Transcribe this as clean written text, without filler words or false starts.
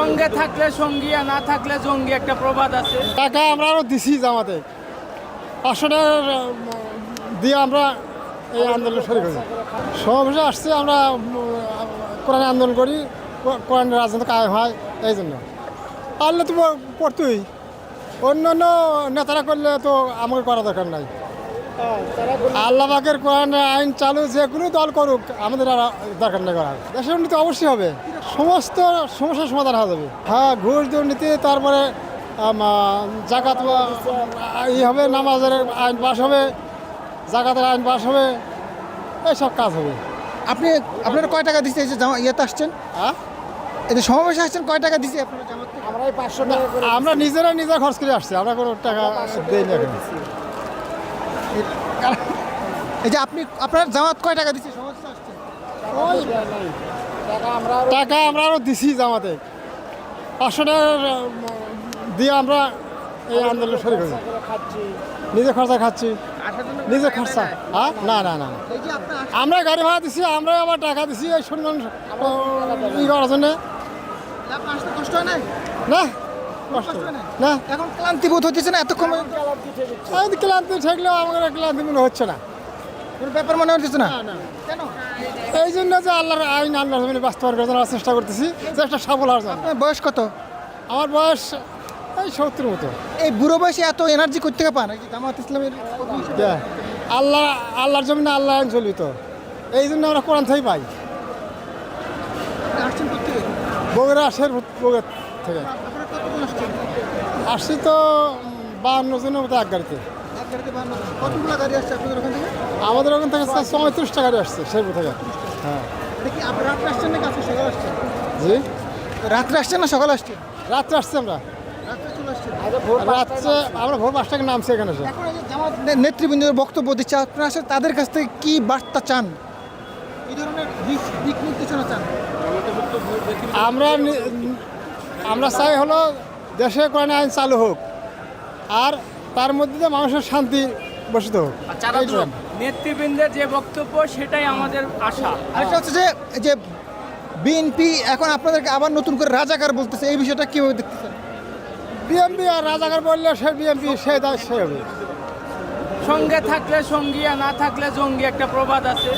সঙ্গে থাকলে সঙ্গী আর না থাকলে জঙ্গি, একটা প্রবাদ আছে। টাকা আমরা আরও দিছি জামাতে 500 টাকা দিয়ে আমরা এই আন্দোলন শুরু করি। সমাবেশে আসছে আমরা কোরআন আন্দোলন করি, কোরআনের রাজনীতি কায়েম হয়, এই জন্য পারলে তো পড়তেই, অন্য অন্য নেতারা করলে তো আমাকে করা দরকার নাই। আল্লাহ পাকের কোরআন আইন চালু যে কোনো দল করুক, আমাদের আর দরকার নেই করার। দেশের উন্নতি অবশ্যই হবে, সমস্ত সমস্যার সমাধান হয়ে যাবে। হ্যাঁ, ঘুষ দুর্নীতি, তারপরে জাকাত হবে, নামাজের আইন পাস হবে, জাকাতের আইন পাস হবে, এইসব কাজ হবে। আপনারা কয় টাকা দিচ্ছে এই যে ইয়েতে আসছেন? হ্যাঁ, এই যে সমাবেশে আসছেন, কয় টাকা দিচ্ছে আপনারা জামাত থেকে? আমরা এই 500 টাকা আমরা নিজেরা খরচ করে আসছি, আমরা কোনো টাকা দিই না এখন। এই যে আপনার জামাত কয় টাকা দিচ্ছে সমাবেশে আসছেন? টাকা আমরা আরও দিছি জামাতে 500 টাকা দিয়ে আমরা এই আন্দোলন শুরু করি। নিজে খরচা খাচ্ছি, নিজে খরচা। হ্যাঁ, না না না, এই যে আপনার আমরা গাড়ি ভাড়া দিছি, আমরা আবার টাকা দিছি এই সম্মান ই করার জন্যে। আসতে কষ্ট হয় নাই? না, কষ্ট না। এখন ক্লান্তি বোধ হচ্ছে না এতক্ষণ? আমি ক্লান্তি থাকলেও আমাদের ক্লান্তি মনে হচ্ছে না, কোনো ব্যাপার মনে হচ্ছে না? কেন? এই জন্য যে আল্লাহর আইন আল্লাহর জমিনে বাস্তবায়ন করার জন্য চেষ্টা করতেছি, চেষ্টা সফল হওয়ার জন্য। আপনার বয়স কত? আমার বয়স এই 70 মতো। এই বুড়ো বয়সে এত এনার্জি করতে পান? এই যে জামাত ইসলামের আল্লাহর জমিনে আল্লাহ আইন চলবি তো, এই জন্য আমরা কোরআন থেকে পাই। আসছেন প্রত্যেকে? বগুড়া আসের বগুড়া থেকে আপনারা কতজন আসছেন? আসছি তো 52 জনের মতো এক গাড়িতে। এক গাড়িতে 52 জন। কতগুলো গাড়ি আসছে আপনাদের ওখান থেকে? আমাদের ওখান থেকে 34টা গাড়ি আসছে শেরপুর থেকে। হ্যাঁ। দেখি আপনি রাত্রে আসছেন নাকি আজকে সকালে আসছেন? জি, রাত্রে আসছেন না সকালে আসছেন? রাত্রে আসছি আমরা। রাত্রে চলে আসছেন। রাত্রে আমরা ভোর 5 টাকা নামছি এখানে এসে। এখন এই যে জামাত নেতৃবৃন্দের বক্তব্য দিচ্ছে, আপনারা আসলে তাদের কাছ থেকে কি বার্তা চান? এই ধরনের দিক নির্দেশনা চান? আমরা চাই হলো দেশে কোরআন আইন চালু হোক, আর তার মধ্যে দিয়ে মানুষের শান্তি বসিত হোক। নেতৃবৃন্দের যে বক্তব্য সেটাই আমাদের আশা। আরেকটা হচ্ছে যে এই যে বিএনপি এখন আপনাদেরকে আবার নতুন করে রাজাকার বলতেছে, এই বিষয়টা কিভাবে দেখতেছেন? বিএমপি আর রাজাকার বললে সে বিএমপি সে দায় সে হবে। সঙ্গে থাকলে সঙ্গী আর না থাকলে জঙ্গি, একটা প্রবাদ আছে।